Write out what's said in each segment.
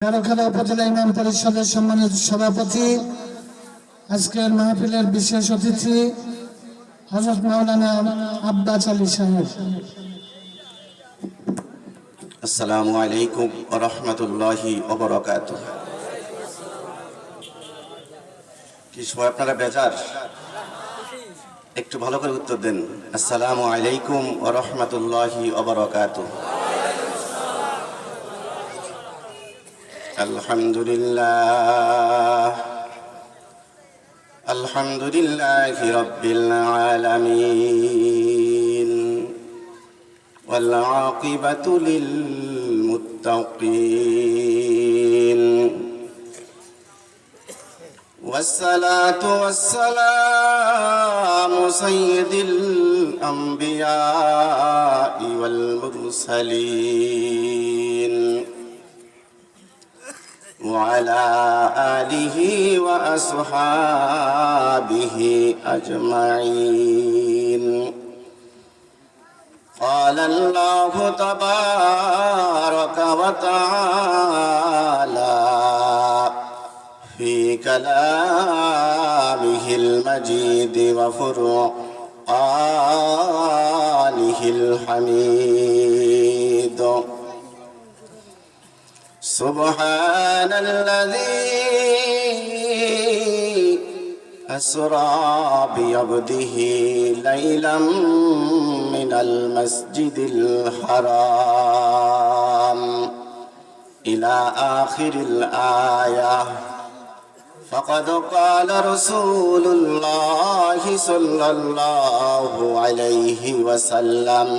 কারখানা উপজেলা ইমাম পরিষদের সম্মানিত সভাপতি, আজকের মাহফিলের বিশেষ অতিথি হযরত মাওলানা আব্বাস আলী সাহেব। আসসালামু আলাইকুম ওয়া রাহমাতুল্লাহি ওয়া বারাকাতুহু। কি সবাই আপনারা বেজার? একটু ভালো করে উত্তর দেন। আসসালামু আলাইকুম ওয়া রাহমাতুল্লাহি ওয়া বারাকাতুহু। আলহামদুলিল্লাহি রাব্বিল আলামিন ওয়াল আকিবাতু লিল মুত্তাকিন ওয়াসসালাতু ওয়াসসালামু সাইয়্যিদিল আমবিয়াই ওয়াল মুরসালিন وعلى آله وأصحابه أجمعين. قال الله تبارك وتعالى في كلامه المجيد وفرقانه الحميد. سبحان الذي أسرى بعبده ليلا من المسجد الحرام إلى آخر الآية. فقد قال رسول الله صلى الله عليه وسلم: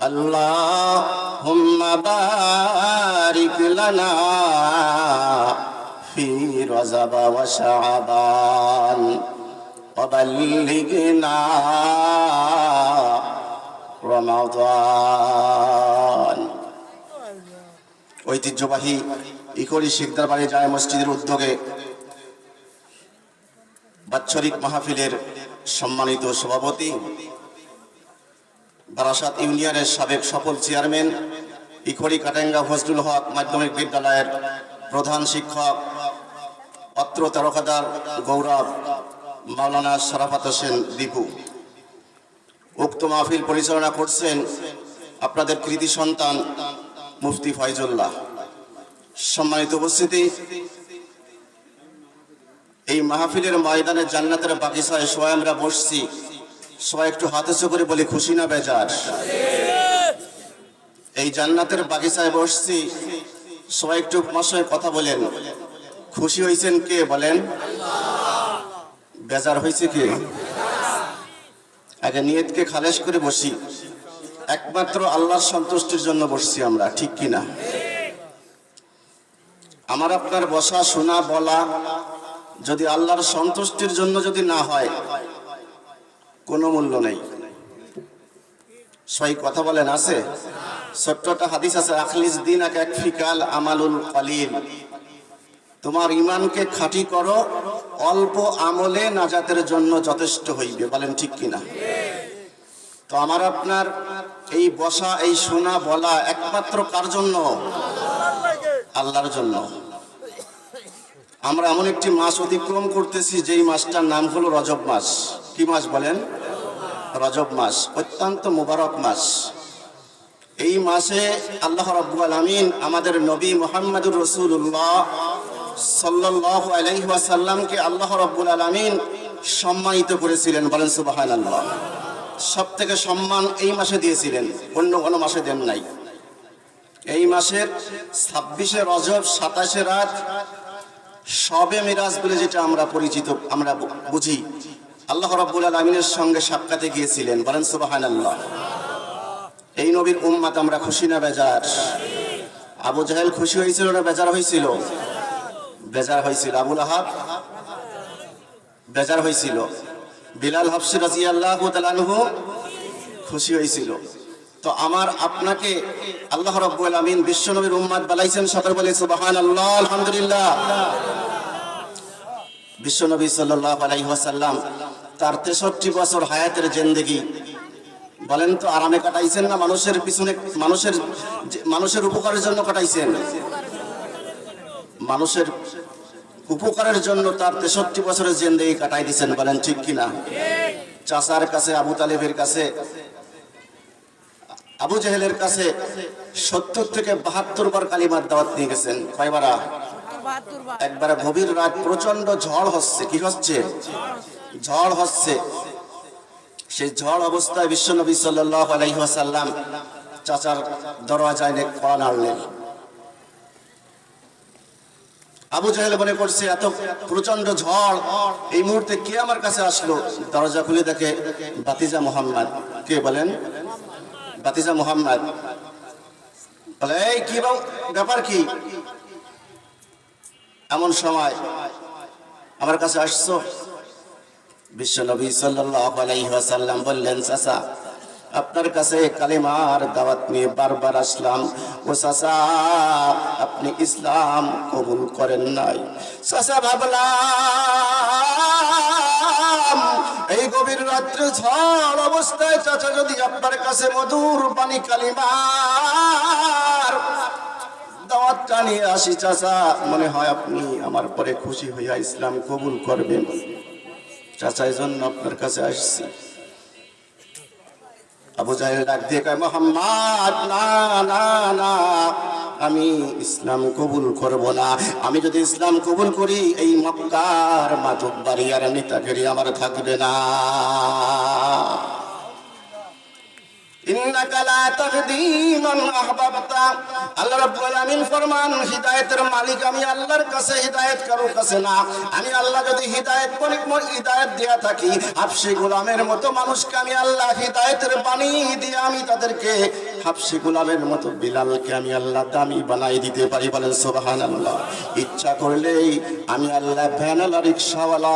اللهم بارك لنا في رجب وشعبان وبلغنا رمضان. ঐতিহ্যবাহী ইকরি শিকদার বাড়ি জামে মসজিদের উদ্যোগে বাৎসরিক মাহফিলের সম্মানিত সভাপতি, বারাসাত ইউনিয়নের সাবেক সফল চেয়ারম্যান, ইকরি কাটেঙ্গা ফজলুল হক মাধ্যমিক বিদ্যালয়ের প্রধান শিক্ষক, অত্র তারকাদার গৌরব মাওলানা শরাফত হোসেন দীপু। উক্ত মাহফিল পরিচালনা করছেন আপনাদের কৃতি সন্তান মুফতি ফয়জুল্লাহ। সম্মানিত উপস্থিতি, এই মাহফিলের ময়দানে জান্নাতের বাগিচায় সবাই আমরা বসছি। সবাই একটু হাতে চোখ করে বলি, খুশি না বেজার? এই জান্নাতের বাগিচায় বসছি, সবাই একটু আমার সঙ্গে কথা বলেন। খুশি হয়েছেন কে বলেন? বেজার হয়েছে কে? আগে নিয়তকে খালেস করে বসি। একমাত্র আল্লাহর সন্তুষ্টির জন্য বসছি আমরা, ঠিক কিনা? আমার আপনার বসা, শোনা, বলা যদি আল্লাহর সন্তুষ্টির জন্য যদি না হয়, কোনো মূল্য নেই। সবাই কথা বলেন, আছে? ছোট্ট একটা হাদিস আছে, আখলিস দীনাক ইয়াকফিকাল আমালুল কলিল। তোমার ঈমানকে খাঁটি করো, অল্প আমলে নাজাতের জন্য যথেষ্ট হইবে। বলেন ঠিক কিনা? তো আমার আপনার এই বসা, এই শোনা, বলা একমাত্র কার জন্য? আল্লাহর জন্য। আমরা এমন একটি মাস অতিক্রম করতেছি যেই মাসটার নাম হলো রজব মাস। কি মাস বলেন? রজব মাস, অত্যন্ত মুবারক মাস। এই মাসে আল্লাহ রাব্বুল আলামিন আমাদের নবী মুহাম্মদুর রাসূলুল্লাহ সাল্লাল্লাহু আলাইহি ওয়াসাল্লামকে আল্লাহ রাব্বুল আলামিন সম্মানিত করেছিলেন। বলেন সুবহানাল্লাহ। সবথেকে সম্মান এই মাসে দিয়েছিলেন, অন্য কোনো মাসে দেন নাই। এই মাসের 26শে রজব, 27শে রাত, শবে মিরাজ বলে যেটা আমরা পরিচিত, আমরা বুঝি, আল্লাহ রাব্বুল আলামিনের সঙ্গে সাক্ষাতে গিয়েছিলেন। বলেন সুবহানাল্লাহ। এই নবীর উম্মত আমরা খুশি না বেজার? আবু জাহেল খুশি হয়েছিল না বেজার হয়েছিল? বেজার হয়েছিল। আবু লাহাব বেজার হয়েছিল। বিলাল হাবশী রাদিয়াল্লাহু তাআলা আনহু খুশি হয়েছিল। তো আমার আপনাকে আল্লাহ রাব্বুল আলামিন বিশ্ব নবীর উম্মত বানাইছেন। সকলে বলে সুবহানাল্লাহ, আলহামদুলিল্লাহ। বিশ্ব নবী সাল্লাল্লাহু আলাইহি ওয়াসাল্লাম তার 63 বছর হায়াতের জিন্দেগি বলেন তো আরামে কাটাইছেন না মানুষের পিছনে, মানুষের উপকারের জন্য কাটাইছেন? মানুষের উপকারের জন্য তার 63 বছরের জিন্দেগি কাটাই দিয়েছেন, বলেন ঠিক কিনা? চাচার কাছে, আবু তালেবের কাছে, আবু জেহেলের কাছে 70 থেকে 72 বার কালিমার দাওয়াত নিয়ে গেছেন। কয়বারা? একবার গভীর রাত, প্রচন্ড ঝড় হচ্ছে। কি হচ্ছে? ঝড় হচ্ছে। সেই ঝড় অবস্থায় বিশ্বনবী সাল্লাল্লাহু আলাইহি ওয়াসাল্লাম চাচার দরওয়াজায় কড়া নাড়লেন। আবু জাহেল মনে করছে এত প্রচন্ড ঝড়, এই মুহূর্তে কে আমার কাছে আসলো? দরজা খুলে দেখে ভাতিজা মুহাম্মদ। কে বলেন? ভাতিজা মুহাম্মদ। বলে, এই কি ব্যাপার কি? এমন সময় আমার কাছে আসছো? বিশ্বনবী সাল্লাল্লাহু আলাইহি ওয়াসাল্লাম বললেন, চাচা আপনার কাছে কালিমার দাওয়াত নিয়ে বারবার আসলাম, ও চাচা আপনি ইসলাম কবুল করেন নাই। চাচা ভাবলাম এই গভীর রাত্রে ঝড় অবস্থায় চাচা যদি আপনার কাছে মধুর বাণী কালিমার দাওয়াতটা নিয়ে আসি, চাচা মনে হয় আপনি আমার পরে খুশি হইয়া ইসলাম কবুল করবেন। চাচা এই জন্য আপনার কাছে আসছি। আবু জাহেল ডাক দিয়ে কয়, মুহাম্মদ না না না, আমি ইসলাম কবুল করব না। আমি যদি ইসলাম কবুল করি এই মক্কার মাতব্বরি আর নেতাগিরি আমার থাকবে না। ইন্নাকা লা তাহদি মান আহবাবতা। আল্লাহ রাব্বুল আলামিন ফরমান, হিদায়াতের মালিক আমি আল্লাহর কাছে, হিদায়াত কারোর কাছে না। আমি আল্লাহ যদি হিদায়াত করি, হিদায়াত দেয়া থাকি, হাবশী গোলামের মতো মানুষকে আমি আল্লাহ হিদায়াতের বাণী দিয়ে আমি তাদেরকে হাবশী গোলামের মতো বিলালকে আমি আল্লাহ দামি বানাই দিতে পারি। বলেন সুবহানাল্লাহ। ইচ্ছা করলেই আমি আল্লাহ ভ্যানওয়ালা, রিকশাওয়ালা,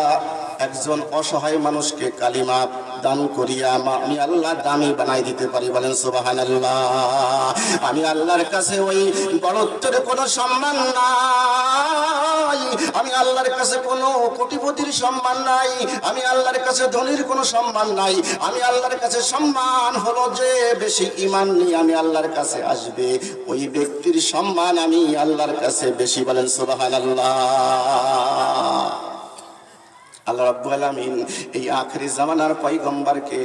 একজন অসহায় মানুষকে কালিমা দান করিয়া আমি আল্লাহ দামি বানাই দিতে পারি। বলেন সুবহানাল্লাহ। আমি আল্লাহর কাছে ওই বড়ত্বের কোনো সম্মান নাই, আমি আল্লাহর কাছে কোনো কোটিপতির সম্মান নাই, আমি আল্লাহর কাছে ধনীর কোনো সম্মান নাই। আমি আল্লাহর কাছে সম্মান হলো যে বেশি ঈমান নিয়ে আমি আল্লাহর কাছে আসবে, ওই ব্যক্তির সম্মান আমি আল্লাহর কাছে বেশি। বলেন সুবহানাল্লাহ। আল্লাহ রাব্বুল আলামিন এই আখিরি জামানার পয়গম্বরকে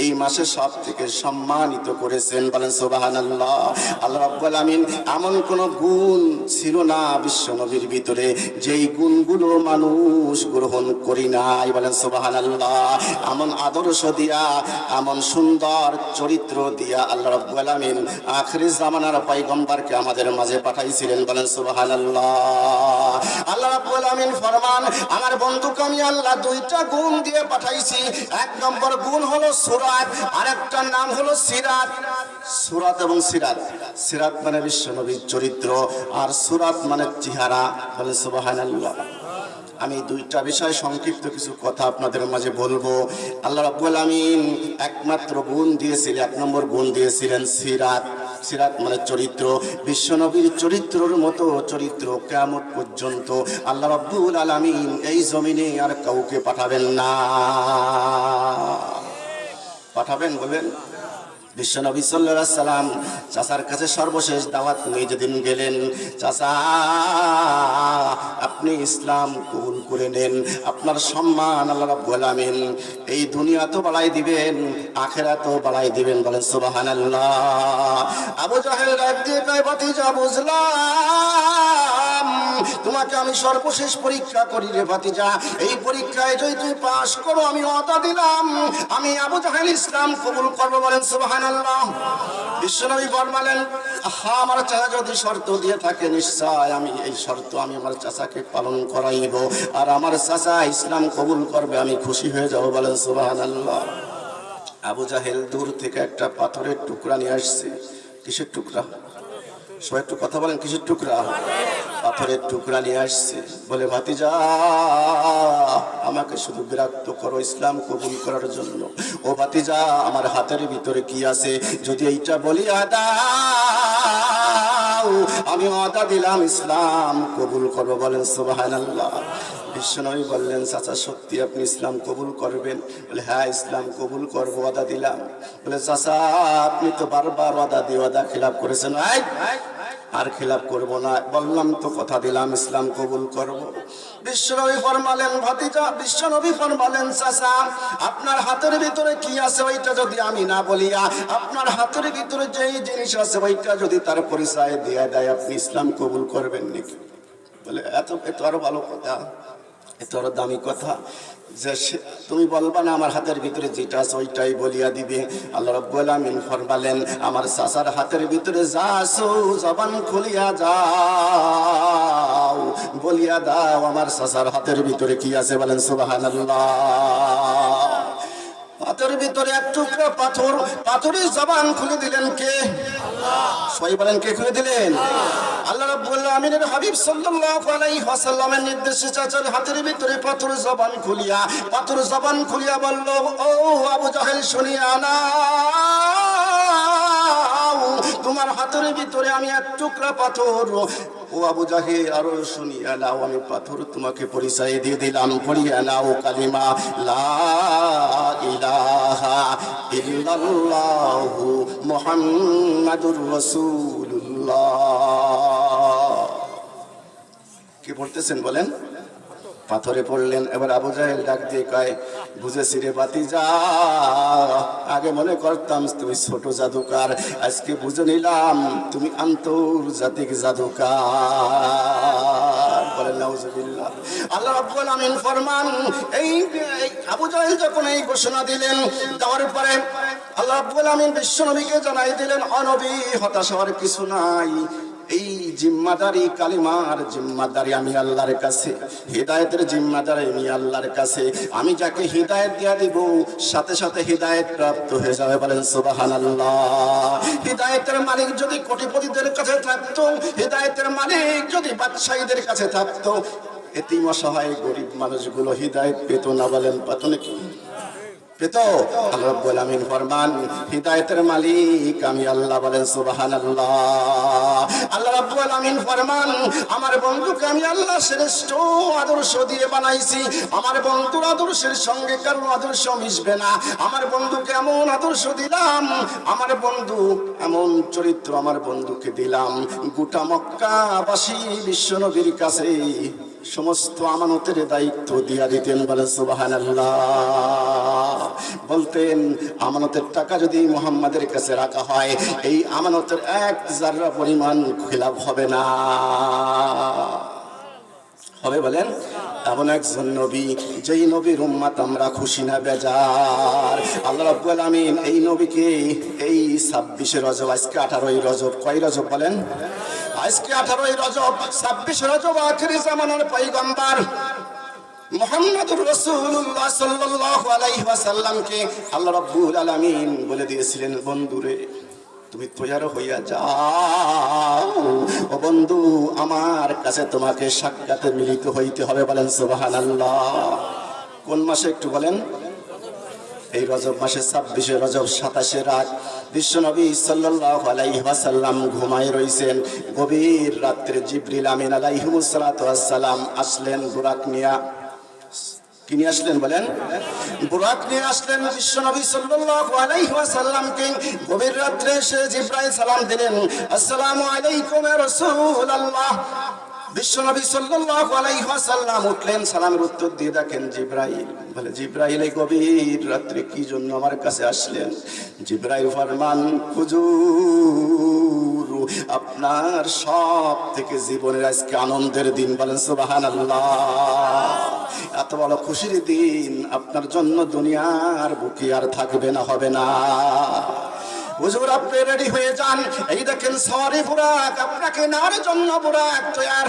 এই মাসে সবথেকে সম্মানিত করেছেন। বলেন সুবহানাল্লাহ। আল্লাহ রাব্বুল আলামিন এমন কোন গুণ ছিল না বিশ্ব নবীর ভিতরে যেই গুণগুলো মানুষ গ্রহণ করি নাই। বলেন সুবহানাল্লাহ। এমন আদর্শ দিয়া, এমন সুন্দর চরিত্র দিয়া আল্লাহ রাব্বুল আলামিন আখিরি জামানার পয়গম্বরকে আমাদের মাঝে পাঠাইছিলেন। বলেন সুবহানাল্লাহ। আল্লাহ রাব্বুল আলামিন ফরমান, আমার বন্ধুকে আমি আল্লাহ দুইটা গুণ দিয়ে পাঠাইছি। এক নম্বর গুণ হলো সুরাত, আরেকটার নাম হলো সিরাত। সুরাত এবং সিরাত। সিরাত মানে বিশ্ব নবীর চরিত্র, আর সুরাত মানে চেহারা। বলে সুবহানাল্লাহ। আমি দুইটা বিষয় সংক্ষিপ্ত কিছু কথা আপনাদের মাঝে বলবো। আল্লাহ রাব্বুল আলামিন একমাত্র গুণ দিয়েছিলেন, এক নম্বর গুণ দিয়েছিলেন সিরাত। সিরাত মানে চরিত্র। বিশ্বনবীর চরিত্রের মতো চরিত্র কিয়ামত পর্যন্ত আল্লাহ রাব্বুল আলামিন এই জমিনে আর কাউকে পাঠাবেন না। পাঠাবেন বলেন? বিশ্বনবী সাল্লাল্লাহু আলাইহি সাল্লাম চাচার কাছে সর্বশেষ দাওয়াত নিয়ে যেদিন গেলেন, চাচা আপনি ইসলাম কবুল করে নেন, আপনার সম্মান আল্লাহ রাব্বুল আলামিন এই দুনিয়া তো বাড়াই দিবেন, আখিরাতও বাড়াই দিবেন। বলেন সুবহানাল্লাহ। আবু জাহেল ডাক দিয়ে কয়, ভাতিজা বুঝলাম তোমাকে আমি সর্বশেষ পরীক্ষা করি রে ভাতিজা। এই পরীক্ষায় যদি তুই পাস করো, আমি ওয়াদা দিলাম আমি আবু জাহেল ইসলাম কবুল করবো। বলেন সুবহানাল্লাহ। বিশ্বনবী ফরমালেন, হ্যাঁ আমার চাচা যদি শর্ত দিয়ে থাকে, নিশ্চয় আমি এই শর্ত আমি আমার চাচাকে পালন করাইব, আর আমার চাচা ইসলাম কবুল করবে, আমি খুশি হয়ে যাব। বলেন সুবহানাল্লাহ। আবু জাহেল দূর থেকে একটা পাথরের টুকরা নিয়ে আসছে। কিসের টুকরা? সবাই একটু কথা বলেন, কিসের টুকরা? পাথরের টুকরা নিয়ে আসছে। বলে, ভাতিজা আমাকে শুধু বিরক্ত করো ইসলাম কবুল করার জন্য। ও ভাতিজা, আমার হাতের ভিতরে কি আছে যদি এইটা বলি দাও, আমি ওয়াদা দিলাম ইসলাম কবুল করবো। বলেন সুবহানাল্লাহ। বিশ্বনবী বললেন, চাচা সত্যি আপনি ইসলাম কবুল করবেন? বলে, হ্যাঁ ইসলাম কবুল করবো, ওয়াদা দিলাম। বলে, চাচা আপনি তো বারবার ওয়াদা দিয়ে ওয়াদা খিলাফ করেছেন। আর খিলাফ করব না। বললাম তো, কথা দিলাম ইসলাম কবুল করব। বিশ্বনবী ফরমালেন ভাতিজা, বিশ্বনবী ফরমালেন চাচা, আপনার হাতের ভিতরে কি আছে ওইটা যদি আমি না বলিয়া, আপনার হাতের ভিতরে যেই জিনিস আছে ওইটা যদি তার পরিচয় দিয়ে দেয়, আপনি ইসলাম কবুল করবেন নাকি? বলে এত আরো ভালো কথা, এত আরো দামি কথা যে তুমি বলবা না আমার হাতের ভিতরে যেটা আছে ওইটাই বলিয়া দিবে। আল্লাহ রাব্বুল আমিন ফরমালেন আমার চাচার হাতের ভিতরে যা আছে জবান খুলিয়া যাও, বলিয়া দাও আমার চাচার হাতের ভিতরে কি আছে। বলেন সুবহানাল্লাহ। হাতের ভিতরে এক টুকরা পাথর, পাথরের জবান খুলে দিলেন কে? সবাই বলেন কে খুলে দিলেন? আল্লাহ রাব্বুল আমিনের হাবিব সাল্লাল্লাহু আলাইহি ওয়াসাল্লামের নির্দেশে চাচার হাতের ভিতরে পাথরের জবান খুলিয়া, পাথরের জবান খুলিয়া বলল, ও আবু জাহেল শুনিয়া নাও, তোমার হাতের ভিতরে আমি এক টুকরা পাথর। ও আবু জাহেল আরো শুনিয়া নাও, আমি পাথর তোমাকে পরিচয় দিয়ে দিলাম, পড়িয়া নাও কালিমা লা ইলাহা ইল্লাল্লাহু মুহাম্মাদুর রাসূলুল্লাহ। কি পড়তেছেন বলেন? পাথরে পড়লেন। এবার আবু জাহেল ডাক দিয়ে কয়, বুঝেছি রে ভাতিজা, আগে মনে করতাম তুমি ছোট জাদুকার, আজকে বুঝে নিলাম তুমি আন্তর্জাতিক জাদুকার। বলেন নাউজুবিল্লাহ। আল্লাহ রাব্বুল আমিন ফরমান, এই আবু জাহেল যখন এই ঘোষণা দিলেন, দেওয়ার পরে আল্লাহ রাব্বুল আমিন বিশ্বনবীকে জানাই দিলেন, ও নবী হতাশ হওয়ার কিছু নাই, এই জিম্মাদারি, কালিমার জিম্মাদারি আমি আল্লাহর কাছে, হিদায়াতের জিম্মাদারি আমি আল্লাহর কাছে। আমি যাকে হিদায়াত দিয়া দিব সাথে সাথে হিদায়াত প্রাপ্ত হয়ে যাবে। বলেন সুবহানাল্লাহ। হিদায়াতের মালিক যদি কোটিপতিদের কাছে থাকতো, হিদায়াতের মালিক যদি বাদশাহীদের কাছে থাকতো, এতিম অসহায় গরিব মানুষগুলো হিদায়াত পেত না। বলেন পেত নাকি? পেত? আল্লাহ রাব্বুল আমিন ফরমান, হিদায়াতের মালিক আমি আল্লাহ। বলেন সুবহানাল্লাহ। আল্লাহ রাব্বুল আমিন ফরমান, আমার বন্ধুকে আমি আল্লাহ শ্রেষ্ঠ আদর্শ দিয়ে বানাইছি। আমার বন্ধুর আদর্শের সঙ্গে কারো আদর্শ মিশবে না। আমার বন্ধুকে এমন আদর্শ দিলাম, আমার বন্ধু এমন চরিত্র আমার বন্ধুকে দিলাম, গোটা মক্কাবাসী বিশ্বনবীর কাছে সমস্ত আমানতের দায়িত্ব দিয়া দিতেন। বলেন সুবহানাল্লাহ। বলতেন আমানতের টাকা যদি মুহাম্মাদের কাছে রাখা হয়, এই আমানতের এক জাররা পরিমাণ খিলাফ হবে না। হবে? বলেন। এমন একজন নবী, যেই নবীর উম্মত আমরা খুশি না বেজার। আল্লাহ রাব্বুল আমিন এই নবীকে এই 26 রজব, আজকে 18 রজব, কয় রজব বলেন? আজকে 18 রজব, 26 রজব আখিরি জামানার পয়গম্বর মুহাম্মদুর রাসূলুল্লাহ সাল্লাল্লাহু আলাইহি ওয়াসাল্লামকে আল্লাহ রাব্বুল আলামিন বলে দিয়েছিলেন, বন্ধুরে তুমি তৈয়ার হইয়া যাও, ও বন্ধু আমার কাছে তোমাকে সাক্ষাতে মিলিত হইতে হবে। বলেন সুবহানাল্লাহ। কোন মাসে একটু বলেন? এই রজব মাসে 26 রজব 27 রাত বিশ্বনবী সাল্লাল্লাহু আলাইহি ওয়াসাল্লাম ঘুমায় রইছেন। গভীর রাত্রে জিবরিল আমিন আলাইহিস সালাতু ওয়াস সালাম আসলেন বুরাক নিয়া। কি নিয়ে আসলেন বলেন? বুরাক নিয়ে আসলেন বিশ্বনবী সাল্লাল্লাহু আলাইহি ওয়াসাল্লামকে। গভীর রাত্রে এসে জিবরাইল সালাম দিলেন, আসসালামু আলাইকুম ইয়া রাসূলুল্লাহ। বিশ্বনবী সাল্লাল্লাহু আলাইহি ওয়াসাল্লাম উঠলেন, সালামের উত্তর দিয়ে দেখেন জিবরাইল। বলে, জিবরাইল এই গভীর রাত্রে কি জন্য আমার কাছে আসলেন? জিবরাইল ফরমান, হুজুর আপনার সব থেকে জীবনের আজকে আনন্দের দিন। বলেন সুবহানাল্লাহ। এত বড় খুশির দিন আপনার জন্য দুনিয়ার বুকে আর থাকবে না, হবে না। হুজুর আপনি রেডি হয়ে যান, এই দেখেন সওয়ারি বুরাক, আপনাকে নেওয়ার জন্য বুরাক তৈয়ার।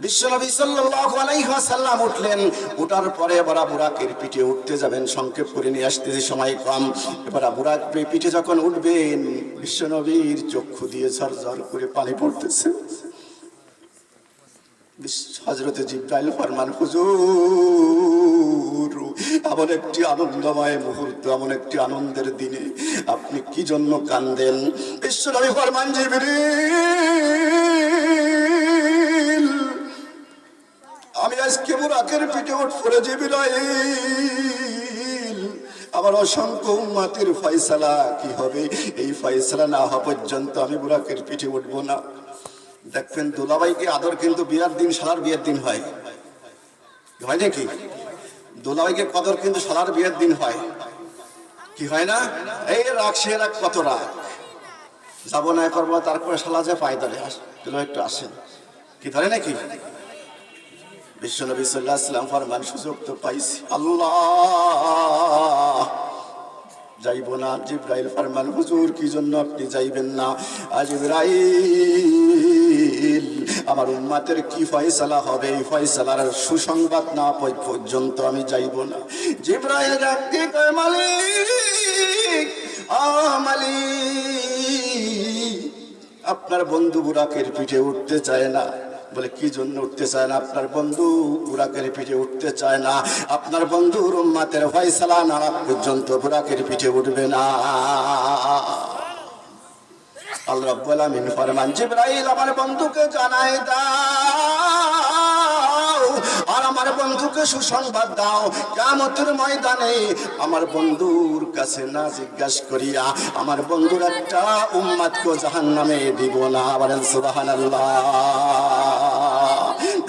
বিশ্বনবী সাল্লাল্লাহু আলাইহি ওয়াসাল্লাম উঠলেন। উঠার পরে এবার বুরাকের পিঠে উঠতে যাবেন, সংক্ষেপ করে নিয়ে আসতেছি সময় কম। এবার বুরাক পিঠে যখন উঠবেন, বিশ্বনবীর চক্ষু দিয়ে ঝরঝর করে পানি পড়তেছে। হযরতে জিবরাইল ফরমান, হুজুর এমন একটি আনন্দময় মুহূর্ত, এমন একটি আনন্দের দিনে আপনি কি জন্য কান্দেন? বিশ্বনবী ফরমান, জিবরিল আমি আজকে বুরাকের পিঠে উঠবো রে জিবরাইল, আমার অসংখ্য উম্মতের ফয়সালা কি হবে, এই ফয়সালা না হওয়া পর্যন্ত আমি বুরাকের পিঠে উঠবো না। দেখবেন দুলাভাইকে আদর কিন্তু বিয়ের দিন শালার বিয়ের দিন হয় নাকি? দুলাভাইকে কদর কিন্তু শালার বিয়ের দিন হয়, কি হয় না? এই রাগ সে রাগ, কত রাগ, যাবো না করবো, তারপরে শালা যে পায়ে ধরে একটু আসেন, কি ধরে নাকি? বিশ্বনবী সাল্লাল্লাহু আলাইহি ওয়াসাল্লাম ফরমান, সুযোগ তো পাইছি, আল্লাহ যাইব না। জিবরাইল ফরমান, হুজুর কি জন্য আপনি যাইবেন না? জিবরাইল, আমার উম্মতের কি ফয়সালা হবে, এই ফয়সালার সুসংবাদ না পর্যন্ত আমি যাইব না। জিবরাইল ডাকতে কয়, মালিক, মালিক, আপনার বন্ধু বুরাকের পিঠে উঠতে চায় না। বলে, কি জন্য উঠতে চায় না? আপনার বন্ধু বুরাকের পিঠে উঠতে চায় না, আপনার বন্ধুর উম্মতের ফয়সালা না পর্যন্ত বুরাকের পিঠে উঠবে না। আল্লাহ রাব্বুল আলামিন ফরমান, জিবরাইল, আমার বন্ধুকে জানায় দাও, আর আমার বন্ধুকে সুসংবাদ দাও, কিয়ামতের ময়দানে আমার বন্ধুর কাছে না জিজ্ঞাসা করিয়া আমার বন্ধুর একটা উম্মতকে জাহান্নামে দিব না। বলেন সুবহানাল্লাহ।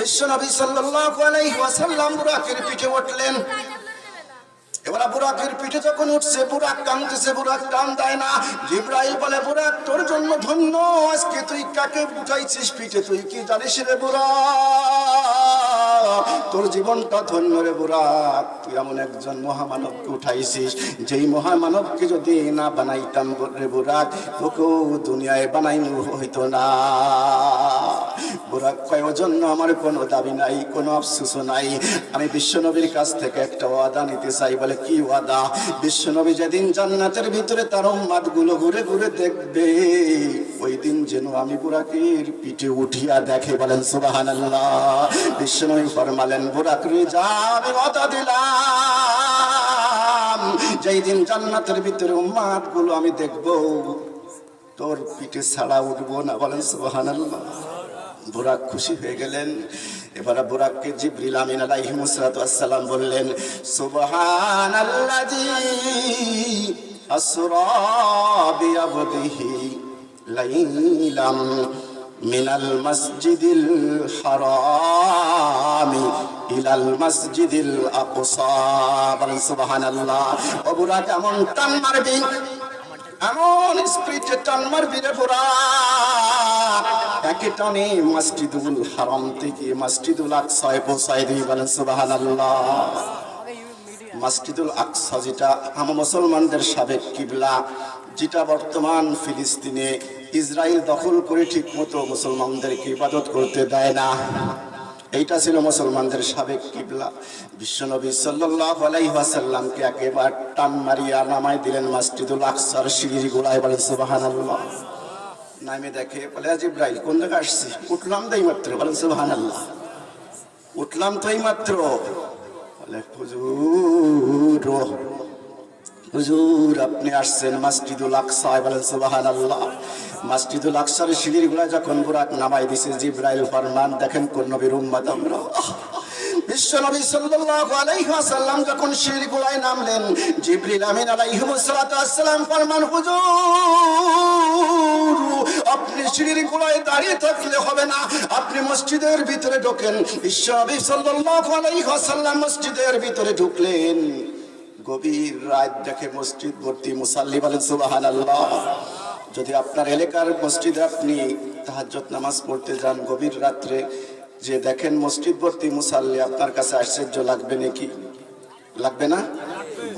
বিশ্বনবী সাল্লাল্লাহু আলাইহি ওয়াসাল্লাম বুরাকের পিঠে উঠলেন। এবার বুরাকের পিঠে যখন উঠছে, বুরাক কাঁদতেছে, বুরাক টান দেয় না। জিবরাইল বলে, বুরাক তোর জন্য ধন্য, আজকে তুই কাকে উঠাইছিস পিঠে তুই কি জানিস রে বুরাক? তোর জীবনটা ধন্য রে বুরাক, তুই এমন একজন মহামানবকে উঠাইছিস, যেই মহামানবকে যদি না বানাইতাম রে বুরাক, তোকেও দুনিয়ায় বানাইনো হইতো না। বুরাক কয়, ওর জন্য আমার কোনো দাবি নাই, কোনো আফসোস নাই, আমি বিশ্বনবীর কাছ থেকে একটা ওয়াদা নিতে চাই। বলে, কি ওয়াদা? বিশ্বনবী যেদিন জান্নাতের ভিতরে তার উম্মত গুলো ঘুরে ঘুরে দেখবে, ওই দিন যেন আমি বুরাকের পিঠে উঠিয়া দেখে। বলেন সুবহানাল্লাহ। বিশ্বনবী ফরমালেন, বুরাক রে যা, আমি ওয়াদা দিলাম, যেই দিন জান্নাতের ভিতরে উম্মত গুলো আমি দেখবো, তোর পিঠে ছাড়া উঠবো না। বলেন সুবহানাল্লাহ। বুরাক খুশি হয়ে গেলেন। এবার বুরাককে জিবরিল আমিন আলাইহিস সালাম বললেন, সুবহানাল্লাযী আসরা বিআবদিহি লাইলাম মিনাল মাসজিদিল হারামি ইলাল মাসজিদিল আকসা। বলেন সুবহানাল্লাহ। ও বুরাক, এমন টান মারবি, এমন স্পিডে টান মারবি রে বুরাক, একে টানে মসজিদুল হারাম থেকে মসজিদুল আকসায় পৌঁছায় দিই। বলেন সুবহানাল্লাহ। মসজিদুল আকসা যেটা আমার মুসলমানদের সাবেক কিবলা, যেটা বর্তমান ফিলিস্তিনে ইসরায়েল দখল করে ঠিক মতো মুসলমানদেরকে ইবাদত করতে দেয় না, এইটা ছিল মুসলমানদের সাবেক কিবলা। বিশ্বনবী সাল্লাল্লাহু আলাইহি ওয়াসাল্লামকে একেবারে টান মারিয়া নামাই দিলেন মসজিদুল আকসার সিঁড়ির গোড়ায়। বলেন সুবহানাল্লাহ। নামে দেখে, বলে, জিবরাইল কোন জায়গায় আসছি? উঠলাম তো এই মাত্র। বলেন সুবহানাল্লাহ। উঠলাম তো এই মাত্র। বলে, হুজুর, হুজুর আপনি আসছেন মসজিদুল আকসায়। বলেন সুবহানাল্লাহ। মসজিদুল আকসার সিঁড়ির গোড়ায় যখন বুরাক নামাই দিছে, জিবরাইল ফরমান, দেখেন কোন নবীর উম্মত আমরা। বিশ্বনবী সাল্লাল্লাহু আলাইহি ওয়াসাল্লাম যখন সিঁড়ির গোড়ায় নামলেন, জিবরিল আমিন আলাইহিস সালাম ফরমান, হুজুর আপনি সিঁড়ির গোড়ায় দাঁড়িয়ে থাকলে হবে না, আপনি মসজিদের ভিতরে ঢোকেন। বিশ্বনবী সাল্লাল্লাহু আলাইহি ওয়াসাল্লাম মসজিদের ভিতরে ঢুকলেন। গভীর রাত দেখে মসজিদ ভর্তি মুসাল্লি। বলেন সুবহানাল্লাহ। যদি আপনার এলাকার মসজিদে আপনি তাহাজ্জুদ নামাজ পড়তে যান গভীর রাত্রে, যে দেখেন মসজিদ ভর্তি মুসাল্লি, আপনার কাছে আশ্চর্য লাগবে নাকি? লাগবে না?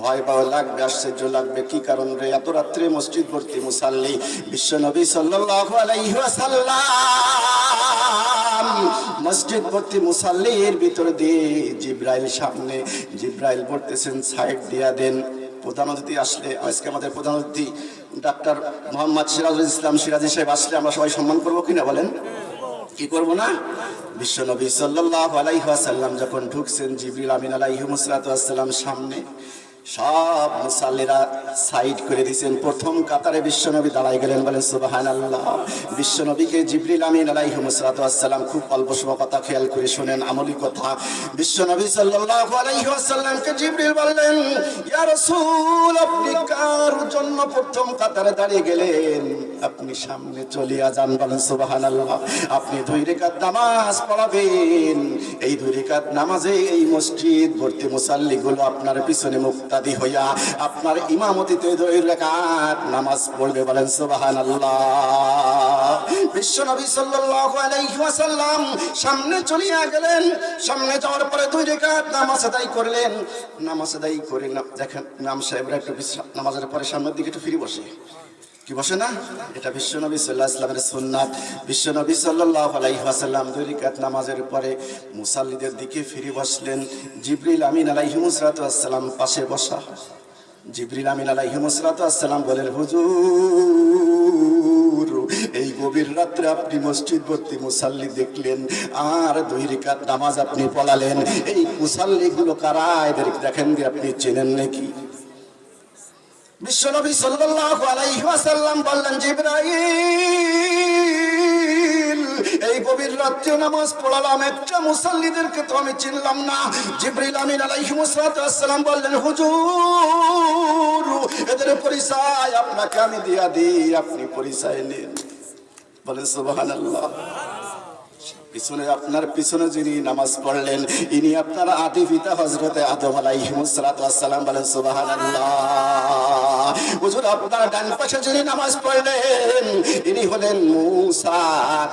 ভয় পাওয়া লাগবে, আশ্চর্য লাগবে। কি কারণ রে, এত রাত্রে মসজিদ ভর্তি মুসাল্লি? বিশ্বনবী সাল্লাল্লাহু আলাইহি ওয়াসাল্লাম মসজিদ ভর্তি মুসাল্লির ভিতর দিয়ে জিবরাইল সামনে। জিবরাইল বলতেছেন, সাইড দিয়া দেন। প্রধান অতিথি আসলে, আজকে আমাদের প্রধান অতিথি ডাক্তার মোহাম্মদ সিরাজুল ইসলাম সিরাজি সাহেব আসলে আমরা সবাই সম্মান করবো কিনা? বলেন, কি করব না? বিশ্বনবী সাল্লাল্লাহু আলাইহি ওয়াসাল্লাম যখন ঢুকছেন, জিবরিল আমিন আলাইহিস সালাম সামনে, সব মুসাল্লিরা সাইড করে দিয়েছেন। প্রথম কাতারে বিশ্বনবী দাঁড়ায় গেলেন। বলেন সুবহানাল্লাহ। বিশ্বনবীকে জিবরিল আমিন আলাইহিস সালাম খুব অল্প সময় কথা খেয়াল করে শুনেন, আমলি কথা। বিশ্বনবী সাল্লাল্লাহু আলাইহি ওয়াসাল্লামকে জিবরিল বললেন, ইয়া রাসূল, আপনি কার জন্য প্রথম কাতারে দাঁড়িয়ে গেলেন? আপনি সামনে চলিয়া যান, বলেন সুবহানাল্লাহ। আপনি 2 রাকাত নামাজ পড়াবেন, এই 2 রাকাত নামাজে এই মসজিদ ভর্তি মুসাল্লিগুলো আপনার পিছনে মুক্তাদি হইয়া আপনার ইমামতিতে 2 রাকাত নামাজ পড়বে, বলেন সুবহানাল্লাহ। বিশ্বনবী সাল্লাল্লাহু আলাইহি ওয়াসাল্লাম সামনে চলিয়া গেলেন, সামনে যাওয়ার পরে 2 রাকাত নামাজ আদায় করলেন। নামাজ আদায় করে দেখেন ইমাম সাহেবরা একটু নামাজের পরে সামনের দিকে একটু ফিরে বসে, কি বসে না? এটা বিশ্বনবী সাল্লাল্লাহু আলাইহি ওয়াসাল্লামের সুন্নাত। বিশ্বনবী সাল্লাল্লাহু আলাইহি ওয়াসাল্লাম 2 রাকাত নামাজের পরে মুসাল্লিদের দিকে ফিরে বসলেন। জিবরিল আমিন আলাইহিস সালাম পাশে বসা। জিবরিল আমিন আলাইহিস সালাম বলেন, হুজুর এই গভীর রাত্রে আপনি মসজিদ ভর্তি মুসাল্লি দেখলেন আর 2 রাকাত নামাজ আপনি পড়ালেন, এই মুসাল্লিগুলো কারা? এদের দেখেন কি আপনি চেনেন নাকি? বিশ্বনবী সাল্লাল্লাহু আলাইহি ওয়াসাল্লাম বললেন, জিবরাইল এই গভীর রাত্রে নামাজ পড়ালাম, একটা মুসাল্লিদেরকে তো আমি চিনলাম না। জিবরিল আমিন আলাইহিস সালাম বললেন, হুজুর এদের পরিচয় আপনাকে আমি দিয়া দিই, আপনি পরিচয় নিন, বলেন সুবহানাল্লাহ। পিছনে আপনার পিছনে যিনি নামাজ পড়লেন ইনি আপনার আদি পিতা হযরতে আদম আলাইহিস সালাম, বলেন সুবহানাল্লাহ। হুজুর আপনার ডান পাশে যিনি নামাজ পড়লেন ইনি হলেন মূসা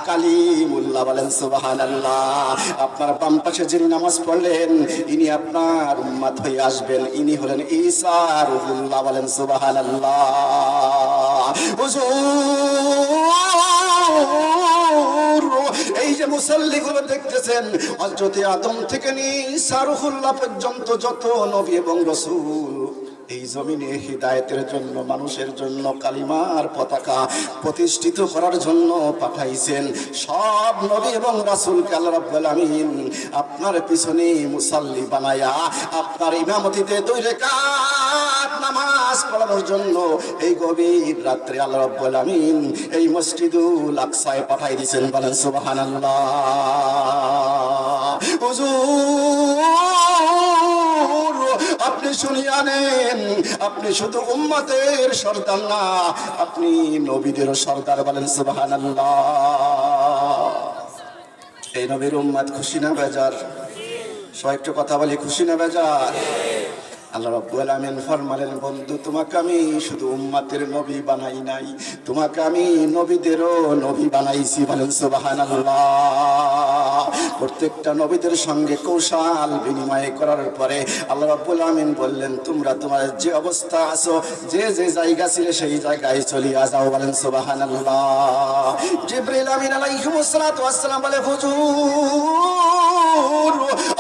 কালিমুল্লাহ, বলেন সুবহানাল্লাহ। আপনার বাম পাশে যিনি নামাজ পড়লেন ইনি আপনার উম্মত হয়ে আসবেন, ইনি হলেন ঈসা রূহুল্লাহ, বলেন সুবহানাল্লাহ। হুজুর এই যে মুসাল্লিগুলো দেখতেছেন হযরত আদম থেকে নিয়ে ঈসা রূহুল্লাহ পর্যন্ত যত নবী এবং রাসূল এই জমিনে হিদায়াতের জন্য, মানুষের জন্য কালিমার পতাকা প্রতিষ্ঠিত করার জন্য পাঠাইছেন, সব নবী এবং রাসূলকে আল্লাহ রাব্বুল আমিন আপনার পিছনে মুসাল্লি বানায়া আপনার ইমামতিতে 2 রাকাত নামাজ পড়ানোর জন্য এই গভীর রাত্রে আল্লাহ রাব্বুল আমিন এই মসজিদুল আকসায় পাঠাই দিয়েছেন, বলেন সুবহানাল্লাহ। হুজুর আপনি শুনিয়া নেন, আপনি শুধু উম্মতের সর্দার না, আপনি নবীদেরও সর্দার, বলেন সুবহানাল্লাহ। এই নবীর উম্মত খুশি না বেজার? সবাই একটু কথা বলি, খুশি না বেজার? আল্লাহ রাব্বুল আমিন ফরমালেন, বন্ধু তোমাকে আমি শুধু উম্মতের নবী বানাই নাই, তোমাকে আমি নবীদেরও নবী বানাইছি, বলেন সুবহানাল্লাহ। প্রত্যেকটা নবীদের সঙ্গে কৌশল বিনিময় করার পরে আল্লাহ রাব্বুল আমিন বললেন, তোমরা তোমার যে অবস্থা আছো, যে যে জায়গা ছিল সেই জায়গায় চলিয়া যাও, বলেন সুবহানাল্লাহ। জিবরিল আমিন আলাইহিস সালাম বলে, হুজুর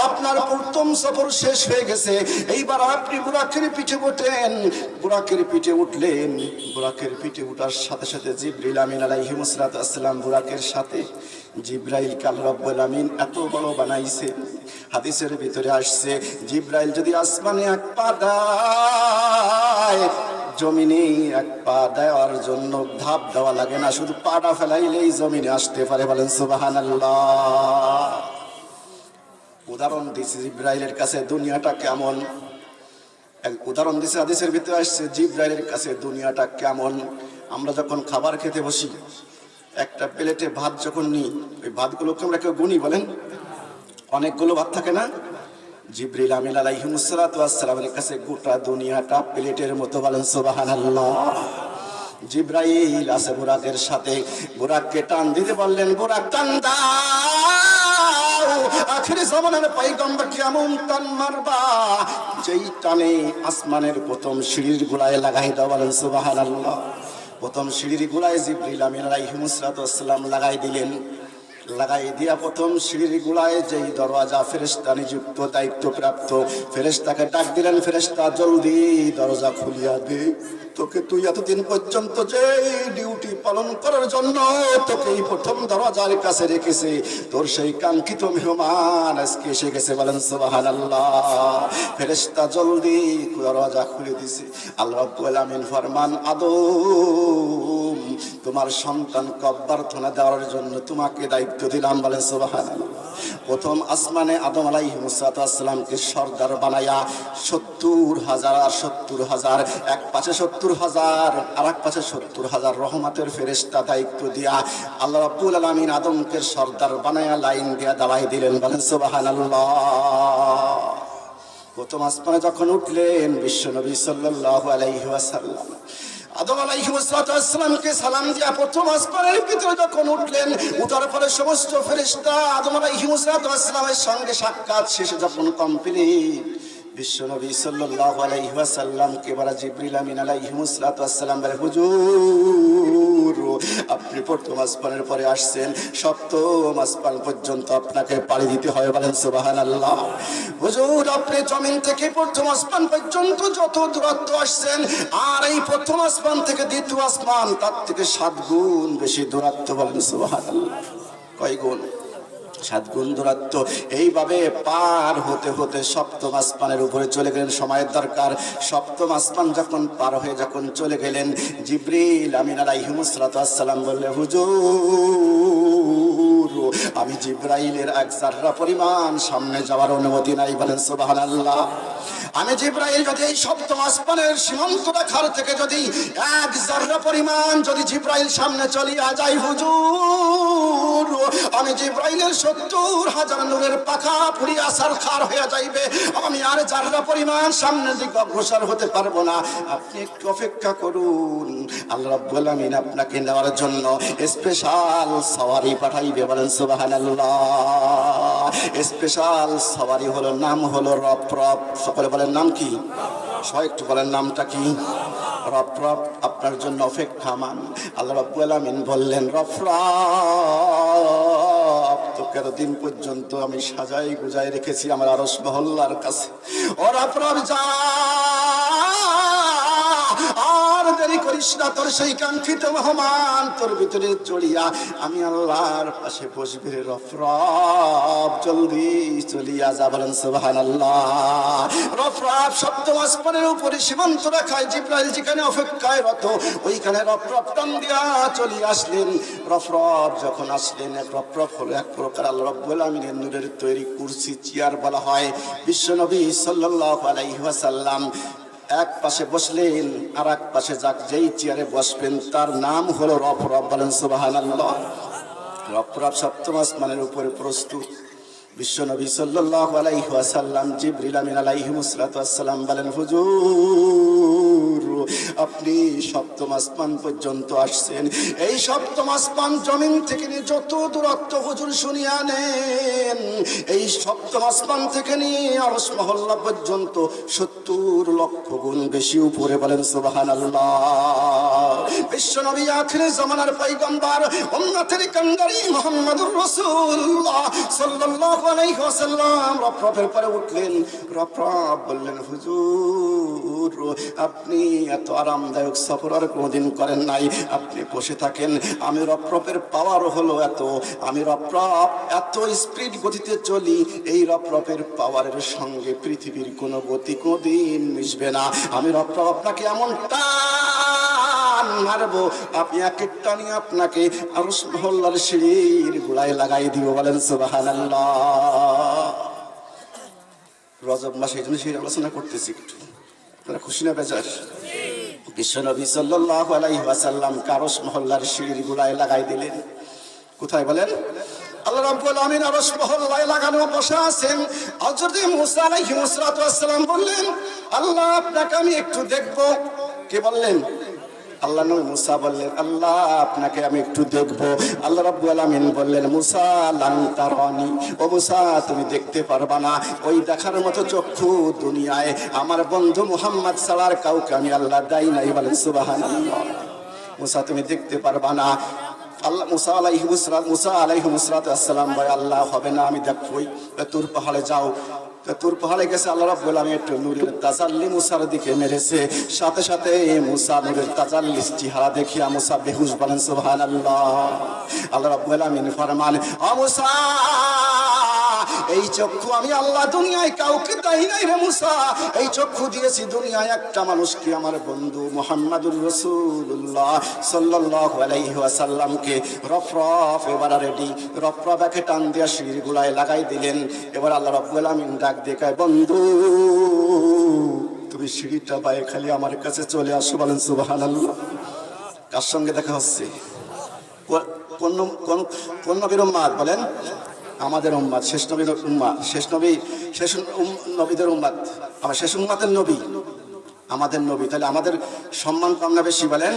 আপনার প্রথম সফর শেষ হয়ে গেছে, এইবার আপনি বুরাকের পিঠে ওঠেন। বুরাকের পিঠে উঠলেন, বুরাকের পিঠে উঠার সাথে সাথে জিবরিল আমিন আলাইহিস সালাম বুরাকের সাথে জিবরাইলকে আল্লাহ রাব্বুল আমিন এত বড় বানাইছে, হাদিসের ভিতরে আসছে জিবরাইল যদি আসমানে 1 পা দেয়, জমিনে 1 পা দেওয়ার জন্য ধাপ দেওয়া লাগে না, শুধু পাটা ফেলাইলেই জমিনে আসতে পারে, বলেন সুবহানাল্লাহ। উদাহরণ দিছে জিবরাইলের কাছে দুনিয়াটা কেমন, এক উদাহরণ দিছে হাদিসের ভিতরে আসছে জিবরাইলের কাছে দুনিয়াটা কেমন। আমরা যখন খাবার খেতে বসি, একটা প্লেটে ভাত যখন নিই, ওই ভাতগুলোকে আমরা কেউ গুনি, বলেন অনেকগুলো ভাত থাকে না? জিবরিল আমিন আলাইহিস সালামের কাছে গোটা দুনিয়াটা প্লেটের মতো, বলেন সুবহানাল্লাহ। জিবরাইল আছে বুরাকের সাথে, বুরাককে টান দিতে বললেন, বুরাক টান দাও, আখিরি জামানের পয়গম্বর কেমন টান মারবা, যেই টানে আসমানের প্রথম সিঁড়ির গোড়ায় লাগাই দাও, বলেন সুবহানাল্লাহ। প্রথম সিঁড়ির গোড়ায় জিবরিল আমিন আলাইহিস সালাম লাগাই দিলেন। লাগাই দিয়া প্রথম সিঁড়ির গোড়ায় যেই দরওয়াজা ফেরেশতা নিযুক্ত দায়িত্বপ্রাপ্ত ফেরেশতাকে ডাক দিলেন, ফেরেশতা জলদি দরজা খুলিয়া দে, তোকে তুই এতদিন পর্যন্ত যে ডিউটি পালন করার জন্য তোকে এই প্রথম দরজার কাছে রেখেছে, তোর সেই কাঙ্ক্ষিত মেহমান আজকে এসে গেছে, বলেন সুবহানাল্লাহ। ফেরেশতা জলদি দরজা খুলে দিছে। আল্লাহ রাব্বুল আমিন ফরমান, আদম তোমার সন্তানকে অভ্যর্থনা দেওয়ার জন্য তোমাকে দায়িত্ব দিলাম, বলেন সুবহানাল্লাহ। প্রথম আসমানে আদম আলাইহিস সালামকে সর্দার বানায়া 70,000 আর 70,000, এক পাশে 70,000 আর এক পাশে 70,000 রহমতের ফেরেশতা দায়িত্ব দিয়া আল্লাহ রাব্বুল আলামিন আদমকে সর্দার বানায়া লাইন দিয়া দাঁড়াই দিলেন, বলেন সুবহানাল্লাহ। প্রথম আসমানে যখন উঠলেন বিশ্বনবী সাল্লাল্লাহু আলাইহি ওয়াসাল্লাম আদম আলাইহিস সালামকে সালাম দিয়া প্রথম আসমানের ভিতরে যখন উঠলেন, উঠার পরে সমস্ত ফেরেশতা আদম আলাইহিস সালামের সঙ্গে সাক্ষাৎ শেষে যখন কমপ্লিট, বিশ্বনবী সাল্লাল্লাহু আলাইহি ওয়াসাল্লামকে বলা জিবরিল আমিন আলাইহিস সালাম বলে, হুজুর আপনি প্রথম আসমানের পরে আসছেন, সপ্তম আসমান পর্যন্ত আপনাকে পাড়ি দিতে হয়, বলেন সুবহানাল্লাহ। হুজুর আপনি জমিন থেকে প্রথম আসমান পর্যন্ত যত দূরত্ব আসছেন, আর এই প্রথম আসমান থেকে দ্বিতীয় আসমান তার থেকে 7 গুণ বেশি দূরত্ব, বলেন সুবহানাল্লাহ। কয় গুণ? 7 গুণ দূরত্ব। এইভাবে পার হতে হতে সপ্তম আসমানের উপরে চলে গেলেন, সময়ের দরকার। সপ্তম আসমান যখন পার হয়ে যখন চলে গেলেন, জিবরিল আমিন আলাইহিস সালাম বললেন, হুজুর আমি জিবরাইলের 1 জাররা পরিমাণ সামনে যাওয়ার অনুমতি নাই, বলেন সুবহানাল্লাহ। আমি জিবরাইল যদি এই সপ্তম আসমানের সীমান্ত রেখার থেকে যদি 1 জাররা পরিমাণ যদি জিবরাইল সামনে চলিয়া যায়, হুজুর আমি জিবরাইলের 70,000 নূরের পাখা পুড়িয়া সারখার হয়ে যাইবে, আমি আর জাররা পরিমাণ সামনের দিকে অগ্রসর হতে পারবো না। আপনি একটু অপেক্ষা করুন, আল্লাহ রাব্বুল আমিন আপনাকে নেওয়ার জন্য স্পেশাল সওয়ারি পাঠাইবে, বলেন সুবহানাল্লাহ। স্পেশাল সওয়ারি হলো, নাম হলো রফরফ। সকলে বলেন নাম কি? সবাই একটু বলেন নামটা কি? রফরফ আপনার জন্য অপেক্ষা মান। আল্লাহ রাব্বুল আমিন বললেন, রফরফ তোকে এতদিন পর্যন্ত আমি সাজাই গুজাই রেখেছি আমার আরশ মহল্লার কাছে, ও রফরফ যা আর দেরি করিস না, তোর সেই কাঙ্ক্ষিত মেহমান তোর ভিতরে চলিয়া আমি আল্লাহর পাশে বসবে রে রফরফ, জলদি চলিয়া যা, বলেন সুবহানাল্লাহ। রফরফ সপ্তম আসমানের উপরে সীমান্ত রেখায় জিবরাইল যেখানে অপেক্ষায় রত, ওইখানে রফরফ টান দিয়া চলিয়ে আসলেন। রফরফ যখন আসলেন, রফরফ হলো এক প্রকার আল্লাহ রাব্বুল আমিনের নূরের তৈরি কুরসি, চেয়ার বলা হয়। বিশ্বনবী সাল্লাল্লাহু আলাইহি ওয়াসাল্লাম এক পাশে বসলেন, আর এক পাশে যাক যেই চেয়ারে বসবেন তার নাম হলো রফরফ, বলেন সুবহানাল্লাহ। রফরফ সপ্তম আসমানের উপরে প্রস্তুত। বিশ্বনবী সাল্লাল্লাহু আলাইহি ওয়াসাল্লাম জিবরিল আমিন আলাইহিস সালাম বলেন, হুজুর আপনি সপ্তম আসমান পর্যন্ত আসছেন, এই সপ্তম আসমান জমিন থেকে নিয়ে যত দূরত্ব হুজুর শুনিয়া নেন, এই সপ্তম আসমান থেকে নিয়ে আরশ মহল্লা পর্যন্ত 70 লক্ষ গুণ বেশি উপরে, বলেন সুবহানাল্লাহ। বিশ্বনবী আখিরে জামানার পয়গম্বর উম্মতের কান্ডারি মুহাম্মদুর রাসূলুল্লাহ সাল্লাল্লাহু আলাইহি ওয়াসাল্লাম রফরফের পরে উঠলেন। রফরফ বললেন, হুজুর আপনি এত আরামদায়ক সফর আর কোনদিন করেন নাই, আপনি বসে থাকেন। আমি রফরফের পাওয়ার হলো এত, আমি রফরফ এত স্পিড গতিতে চলি, এই রফরফের পাওয়ারের সঙ্গে পৃথিবীর কোনো গতি কোনদিন মিশবে না। আমি রফরফ আপনাকে এমন টান মারবো, আপনি এক এক টানি আপনাকে আরশ মহল্লার সিঁড়ির গোড়ায় লাগাই দিব, বলেন সুবহানাল্লাহ। রজব মাসে এই জন্য সেই আলোচনা করতেছি, একটু আপনারা খুশি না বেজার? বিশ্বনবী সাল্লাল্লাহু আলাইহি ওয়াসাল্লাম আরশ মহল্লার সিঁড়ির গোড়ায় লাগাই দিলেন। কোথায় বলেন? আল্লাহ রাব্বুল আমিন আরশ মহল্লায় লাগানো বসা আছেন। হযরত মুসা আলাইহিস সালাম বললেন, আল্লাহ আপনাকে আমি একটু দেখব। কে বললেন? আল্লাহ নবী মুসা বললেন, আল্লাহ আপনাকে আমি একটু দেখবো। আল্লাহ রাব্বুল আমিন বললেন, মুসা লান তারানি, ও মুসা তুমি দেখতে পারবা না, ওই দেখার মতো চক্ষু দুনিয়ায় আমার বন্ধু মুহাম্মদ সাল্লাল্লাহু আলাইহি কাউকে আমি আল্লাহ দেই নাই, বলেন সুবহানাল্লাহ। মুসা তুমি দেখতে পারবা না। আল্লাহ মুসা আলাইহিস সালাম ভাই আল্লাহ হবে না, আমি দেখবই। তুর পাহাড়ে যাও। তুর পাহাড়ে গেছে, আল্লাহ রাব্বুল আমিন একটু নূরের তাজাল্লি মুসার দিকে মেরেছে, সাথে সাথে মুসা নূরের তাজাল্লি চেহারা দেখিয়া মুসা বেহুশ, বলেন সুবহানাল্লাহ। আল্লাহ রাব্বুল আমিন ফরমান, ও মুসা এই চক্ষু আমি আল্লাহ দুনিয়ায় কাউকে দেই নাই রে মুসা, এই চক্ষু দিয়েছি দুনিয়ায় একটা মানুষকে, আমার বন্ধু মুহাম্মাদুর রাসূলুল্লাহ সাল্লাল্লাহু আলাইহি ওয়াসাল্লামকে। রফরফ এবার রেডি, রফরফাকে টান দিয়া সিঁড়ির গোড়ায় লাগাই দিলেন। এবার আল্লাহ রাব্বুল আলামিন ডাক দেখায়, বন্ধু তুমি সিঁড়িটা পায়ে খালি আমার কাছে চলে আসো, বলেন সুবহানাল্লাহ। কার সঙ্গে দেখা হচ্ছে? কোন নবীর উম্মাত বলেন? আমাদের উম্মাত, শেষ নবীর উম্মাত, শেষ নবীদের উম্মাত, আমার শেষ উম্মাতের নবী আমাদের নবী। তাহলে আমাদের সম্মান কম না বেশি বলেন?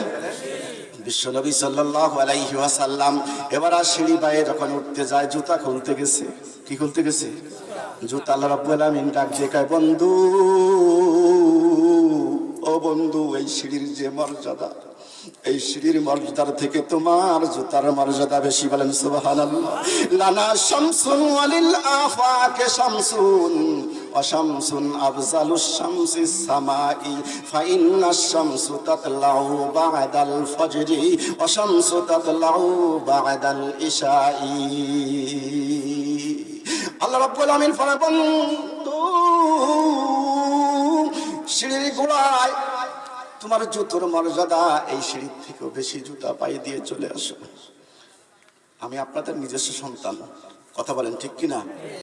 বিশ্ব নবী সাল্লাল্লাহু আলাইহি ওয়াসাল্লাম এবার আর সিঁড়ি পায়ে যখন উঠতে যায়, জুতা খুলতে গেছে। কি খুলতে গেছে? জুতা। আল্লাহ রাব্বুল আলামিন ডাক দেখায়, বন্ধু ও বন্ধু, এই সিঁড়ির যে মর্যাদা, এই সিঁড়ির মর্যাদার থেকে তোমার জুতার মর্যাদা বেশি, বলেন সুবহানাল্লাহ। লানা শামসুন ওয়ালিল আফাকে শামসুন ওয়া শামসুন আফজালুশ শামসিস সামাই ফাইন্নাশ শামসু তাতলাউ বা'দাল ফজরি ওয়া শামসু তাতলাউ বা'দাল ইশাই। আল্লাহ রাব্বুল আমিন ফরমান, বন্ধু সিঁড়ির গোড়ায় তোমার জুতোর মর্যাদা, এই সিঁড়ির থেকেও বেশি জুতা পায়ে দিয়ে চলে আসো। আমি আপনাদের নিজস্ব সন্তান, কথা বলেন ঠিক কিনা?